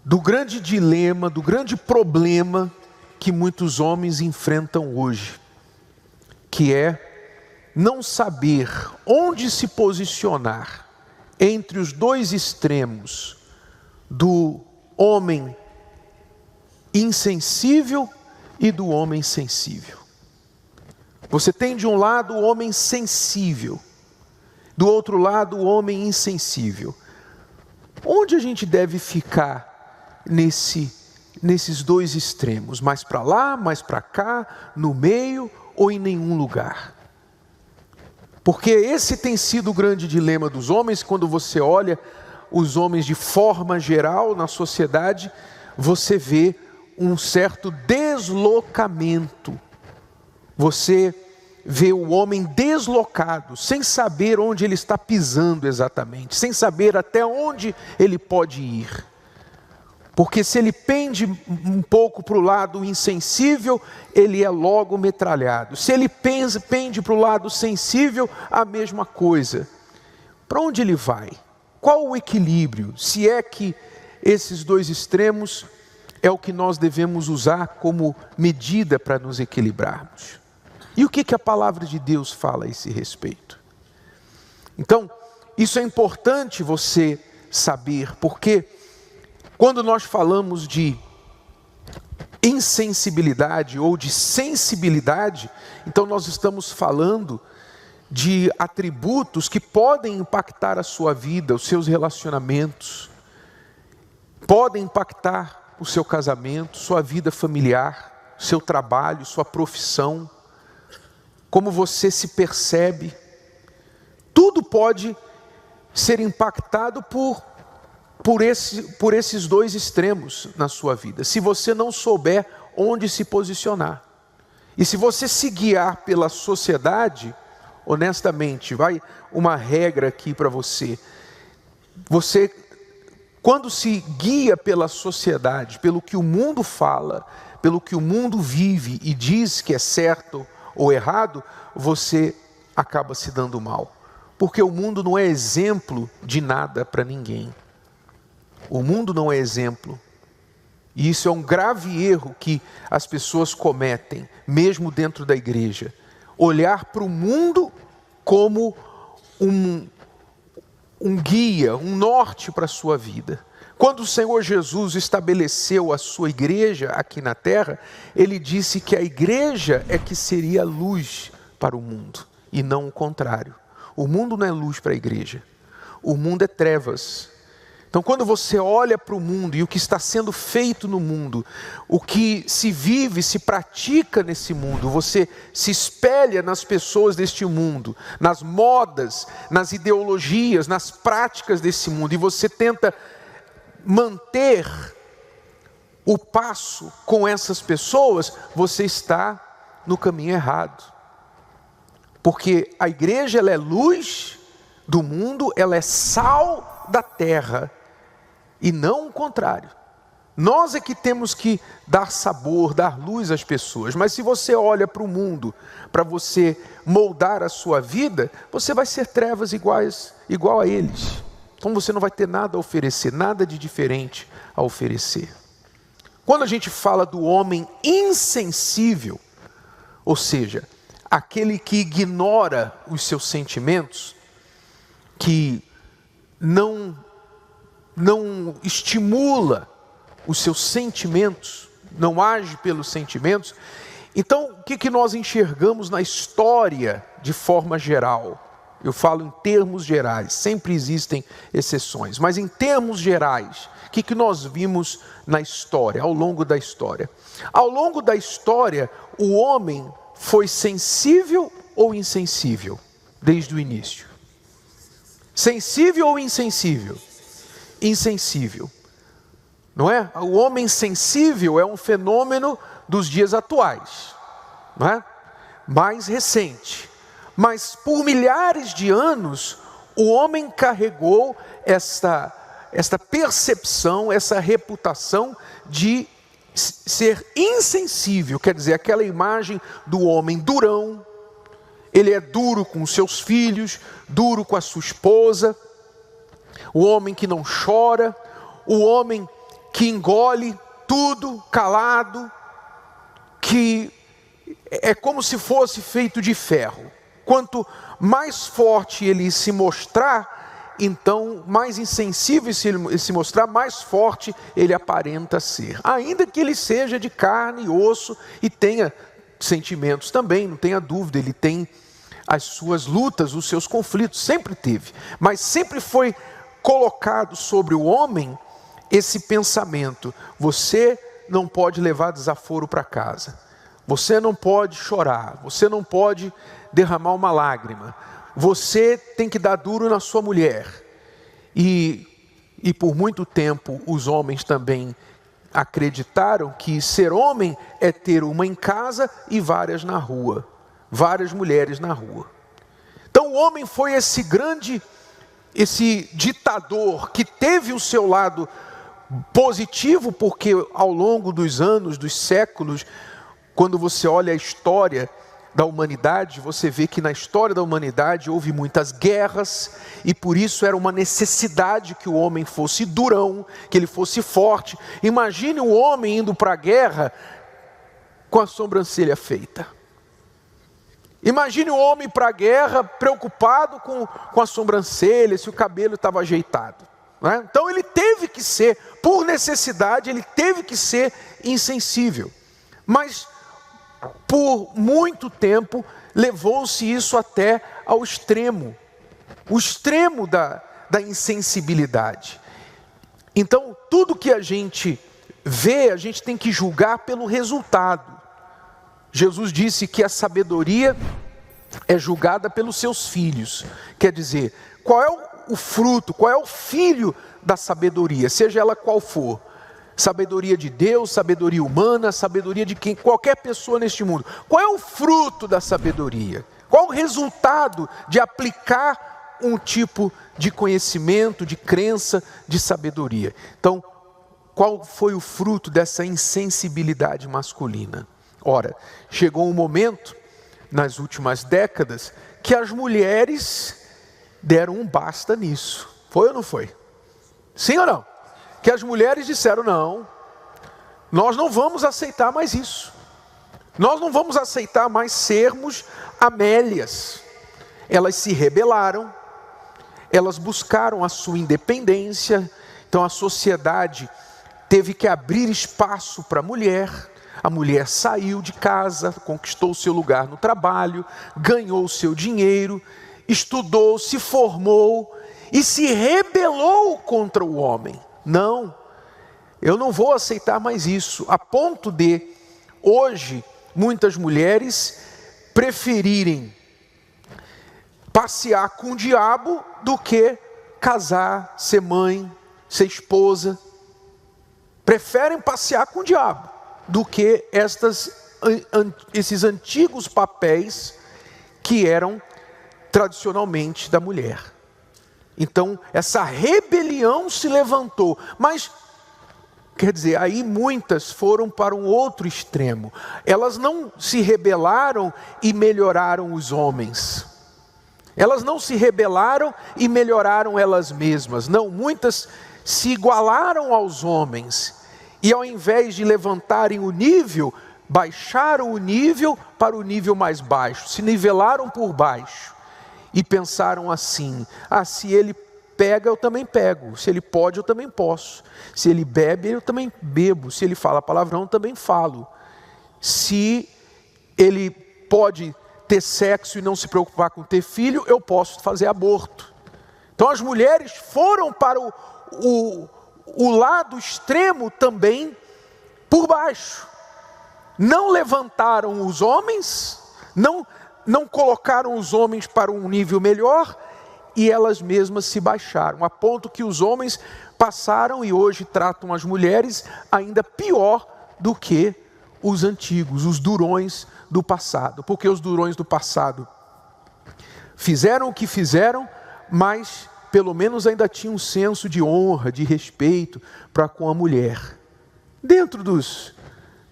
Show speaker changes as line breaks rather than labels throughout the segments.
do grande dilema, do grande problema que muitos homens enfrentam hoje, que é não saber onde se posicionar entre os dois extremos do homem insensível e do homem sensível. Você tem de um lado o homem sensível, do outro lado o homem insensível. Onde a gente deve ficar nesses dois extremos? Mais para lá, mais para cá, no meio ou em nenhum lugar? Porque esse tem sido o grande dilema dos homens. Quando você olha os homens de forma geral na sociedade, você vê um certo deslocamento. Você vê o homem deslocado, sem saber onde ele está pisando exatamente, sem saber até onde ele pode ir. Porque se ele pende um pouco para o lado insensível, ele é logo metralhado. Se ele pende para o lado sensível, a mesma coisa. Para onde ele vai? Qual o equilíbrio? Se é que esses dois extremos é o que nós devemos usar como medida para nos equilibrarmos. E o que a palavra de Deus fala a esse respeito? Então, isso é importante você saber, porque quando nós falamos de insensibilidade ou de sensibilidade, então nós estamos falando de atributos que podem impactar a sua vida, os seus relacionamentos, podem impactar o seu casamento, sua vida familiar, seu trabalho, sua profissão, como você se percebe. Tudo pode ser impactado por esses dois extremos na sua vida, se você não souber onde se posicionar. E se você se guiar pela sociedade, honestamente, vai uma regra aqui para você. Você, quando se guia pela sociedade, pelo que o mundo fala, pelo que o mundo vive e diz que é certo ou errado, você acaba se dando mal. Porque o mundo não é exemplo de nada para ninguém. O mundo não é exemplo. E isso é um grave erro que as pessoas cometem, mesmo dentro da igreja. Olhar para o mundo como um guia, um norte para a sua vida. Quando o Senhor Jesus estabeleceu a sua igreja aqui na terra, Ele disse que a igreja é que seria luz para o mundo, e não o contrário. O mundo não é luz para a igreja, o mundo é trevas. Então, quando você olha para o mundo e o que está sendo feito no mundo, o que se vive, se pratica nesse mundo, você se espelha nas pessoas deste mundo, nas modas, nas ideologias, nas práticas desse mundo, e você tenta manter o passo com essas pessoas, você está no caminho errado. Porque a igreja, ela é luz do mundo, ela é sal da terra, e não o contrário. Nós é que temos que dar sabor, dar luz às pessoas. Mas se você olha para o mundo, para você moldar a sua vida, você vai ser trevas igual a eles. Então você não vai ter nada a oferecer, nada de diferente a oferecer. Quando a gente fala do homem insensível, ou seja, aquele que ignora os seus sentimentos, que não estimula os seus sentimentos, não age pelos sentimentos. Então, o que nós enxergamos na história de forma geral? Eu falo em termos gerais, sempre existem exceções, mas em termos gerais, o que nós vimos na história, ao longo da história? Ao longo da história, o homem foi sensível ou insensível, desde o início? Sensível ou insensível? Insensível, não é? O homem sensível é um fenômeno dos dias atuais, não é? Mais recente. Mas por milhares de anos, o homem carregou esta percepção, essa reputação de ser insensível, quer dizer, aquela imagem do homem durão. Ele é duro com os seus filhos, duro com a sua esposa, o homem que não chora, o homem que engole tudo calado, que é como se fosse feito de ferro. Quanto mais forte ele se mostrar, então mais insensível ele se mostrar, mais forte ele aparenta ser. Ainda que ele seja de carne e osso e tenha sentimentos também, não tenha dúvida, ele tem as suas lutas, os seus conflitos, sempre teve. Mas sempre foi colocado sobre o homem esse pensamento: você não pode levar desaforo para casa, você não pode chorar, você não pode derramar uma lágrima, você tem que dar duro na sua mulher. E por muito tempo os homens também acreditaram que ser homem é ter uma em casa e várias na rua, várias mulheres na rua. Então o homem foi esse ditador que teve o seu lado positivo, porque ao longo dos anos, dos séculos, quando você olha a história da humanidade, você vê que na história da humanidade houve muitas guerras, e por isso era uma necessidade que o homem fosse durão, que ele fosse forte. Imagine o homem indo para a guerra com a sobrancelha feita. Imagine o homem para a guerra preocupado com a sobrancelha, se o cabelo estava ajeitado. Né? Então ele teve que ser, por necessidade, ele teve que ser insensível. Mas por muito tempo levou-se isso até ao extremo, o extremo da insensibilidade. Então tudo que a gente vê, a gente tem que julgar pelo resultado. Jesus disse que a sabedoria é julgada pelos seus filhos. Quer dizer, qual é o fruto, qual é o filho da sabedoria, seja ela qual for. Sabedoria de Deus, sabedoria humana, sabedoria de qualquer pessoa neste mundo. Qual é o fruto da sabedoria? Qual o resultado de aplicar um tipo de conhecimento, de crença, de sabedoria? Então, qual foi o fruto dessa insensibilidade masculina? Ora, chegou um momento, nas últimas décadas, que as mulheres deram um basta nisso. Foi ou não foi? Sim ou não? Que as mulheres disseram: não, nós não vamos aceitar mais isso. Nós não vamos aceitar mais sermos Amélias. Elas se rebelaram, elas buscaram a sua independência. Então a sociedade teve que abrir espaço para a mulher. A mulher saiu de casa, conquistou o seu lugar no trabalho, ganhou o seu dinheiro, estudou, se formou e se rebelou contra o homem. Não, eu não vou aceitar mais isso, a ponto de, hoje, muitas mulheres preferirem passear com o diabo do que casar, ser mãe, ser esposa. Preferem passear com o diabo do que esses antigos papéis que eram tradicionalmente da mulher. Então, essa rebelião se levantou, mas, quer dizer, aí muitas foram para um outro extremo. Elas não se rebelaram e melhoraram os homens. Elas não se rebelaram e melhoraram elas mesmas. Não, muitas se igualaram aos homens. E ao invés de levantarem o nível, baixaram o nível para o nível mais baixo. Se nivelaram por baixo. E pensaram assim: se ele pega, eu também pego. Se ele pode, eu também posso. Se ele bebe, eu também bebo. Se ele fala palavrão, eu também falo. Se ele pode ter sexo e não se preocupar com ter filho, eu posso fazer aborto. Então as mulheres foram para o lado extremo também por baixo. Não levantaram os homens, não colocaram os homens para um nível melhor, e elas mesmas se baixaram, a ponto que os homens passaram e hoje tratam as mulheres ainda pior do que os antigos, os durões do passado. Porque os durões do passado fizeram o que fizeram, mas pelo menos ainda tinham um senso de honra, de respeito para com a mulher, dentro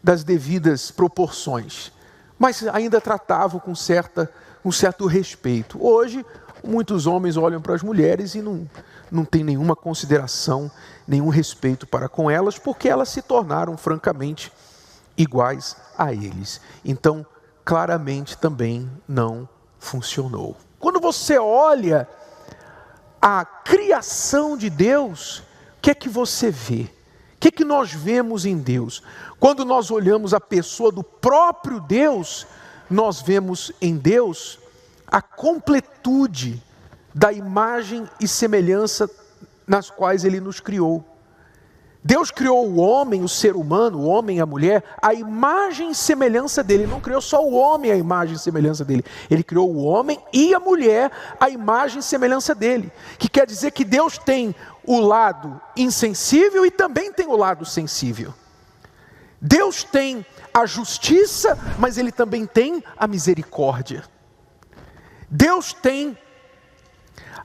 das devidas proporções, mas ainda tratavam com um certo respeito. Hoje, muitos homens olham para as mulheres e não tem nenhuma consideração, nenhum respeito para com elas, porque elas se tornaram francamente iguais a eles. Então, claramente também não funcionou. Quando você olha a criação de Deus, o que é que você vê? O que é que nós vemos em Deus? Quando nós olhamos a pessoa do próprio Deus, nós vemos em Deus a completude da imagem e semelhança nas quais Ele nos criou. Deus criou o homem, o ser humano, o homem e a mulher, a imagem e semelhança dele. Ele não criou só o homem a imagem e semelhança dele. Ele criou o homem e a mulher a imagem e semelhança dele. Que quer dizer que Deus tem o lado insensível e também tem o lado sensível. Deus tem a justiça, mas Ele também tem a misericórdia. Deus tem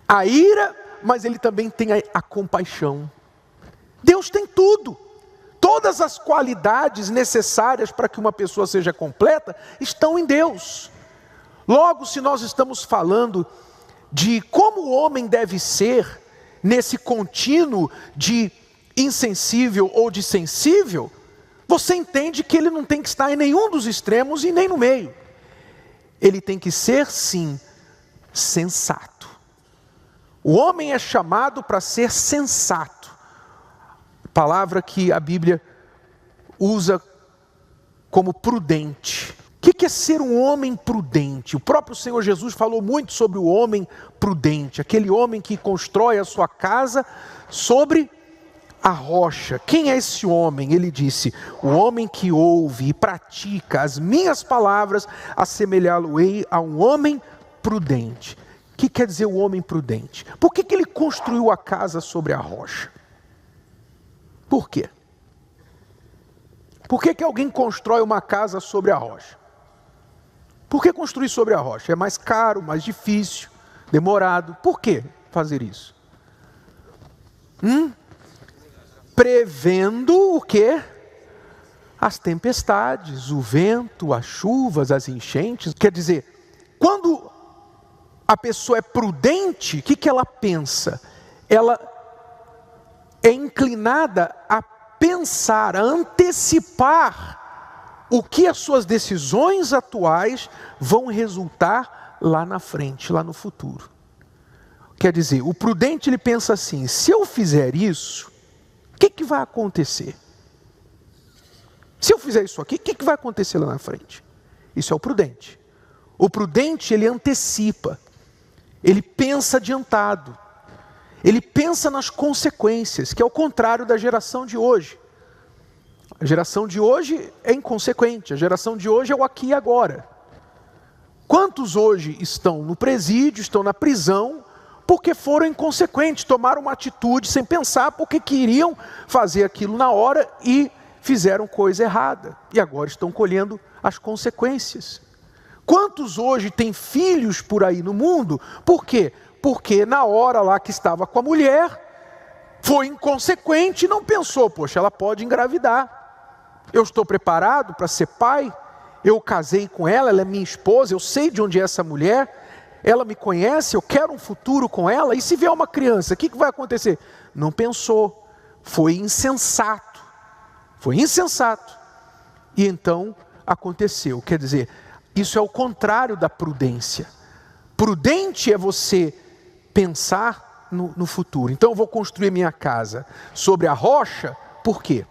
a ira, mas Ele também tem a compaixão. Deus tem tudo. Todas as qualidades necessárias para que uma pessoa seja completa estão em Deus. Logo, se nós estamos falando de como o homem deve ser nesse contínuo de insensível ou de sensível, você entende que ele não tem que estar em nenhum dos extremos e nem no meio. Ele tem que ser, sim, sensato. O homem é chamado para ser sensato. Palavra que a Bíblia usa como prudente. O que é ser um homem prudente? O próprio Senhor Jesus falou muito sobre o homem prudente, aquele homem que constrói a sua casa sobre a rocha. Quem é esse homem? Ele disse: o homem que ouve e pratica as minhas palavras, assemelhá-lo-ei a um homem prudente. O que quer dizer o homem prudente? Por que ele construiu a casa sobre a rocha? Por quê? Por que alguém constrói uma casa sobre a rocha? Por que construir sobre a rocha? É mais caro, mais difícil, demorado. Por que fazer isso? Prevendo o quê? As tempestades, o vento, as chuvas, as enchentes. Quer dizer, quando a pessoa é prudente, o que ela pensa? Ela é inclinada a pensar, a antecipar o que as suas decisões atuais vão resultar lá na frente, lá no futuro. Quer dizer, o prudente ele pensa assim: se eu fizer isso, o que vai acontecer? Se eu fizer isso aqui, o que vai acontecer lá na frente? Isso é o prudente. O prudente ele antecipa, ele pensa adiantado. Ele pensa nas consequências, que é o contrário da geração de hoje. A geração de hoje é inconsequente, a geração de hoje é o aqui e agora. Quantos hoje estão no presídio, estão na prisão, porque foram inconsequentes, tomaram uma atitude sem pensar, porque queriam fazer aquilo na hora e fizeram coisa errada. E agora estão colhendo as consequências. Quantos hoje têm filhos por aí no mundo? Por quê? Porque na hora lá que estava com a mulher, foi inconsequente e não pensou: poxa, ela pode engravidar. Eu estou preparado para ser pai? Eu casei com ela, ela é minha esposa, eu sei de onde é essa mulher, ela me conhece, eu quero um futuro com ela. E se vier uma criança, o que vai acontecer? Não pensou, foi insensato. Foi insensato. E então aconteceu. Quer dizer, isso é o contrário da prudência. Prudente é você pensar no futuro. Então eu vou construir minha casa sobre a rocha. Por quê?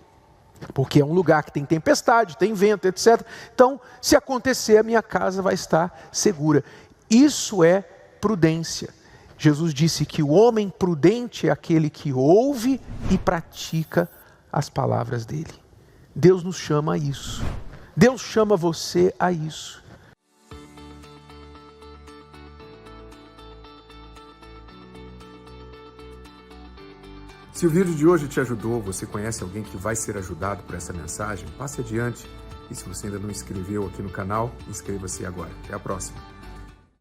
Porque é um lugar que tem tempestade, tem vento, etc. Então, se acontecer, a minha casa vai estar segura. Isso é prudência. Jesus disse que o homem prudente é aquele que ouve e pratica as palavras dele. Deus nos chama a isso. Deus chama você a isso.
Se o vídeo de hoje te ajudou, você conhece alguém que vai ser ajudado por essa mensagem, passe adiante. E se você ainda não inscreveu aqui no canal, inscreva-se agora. Até a próxima.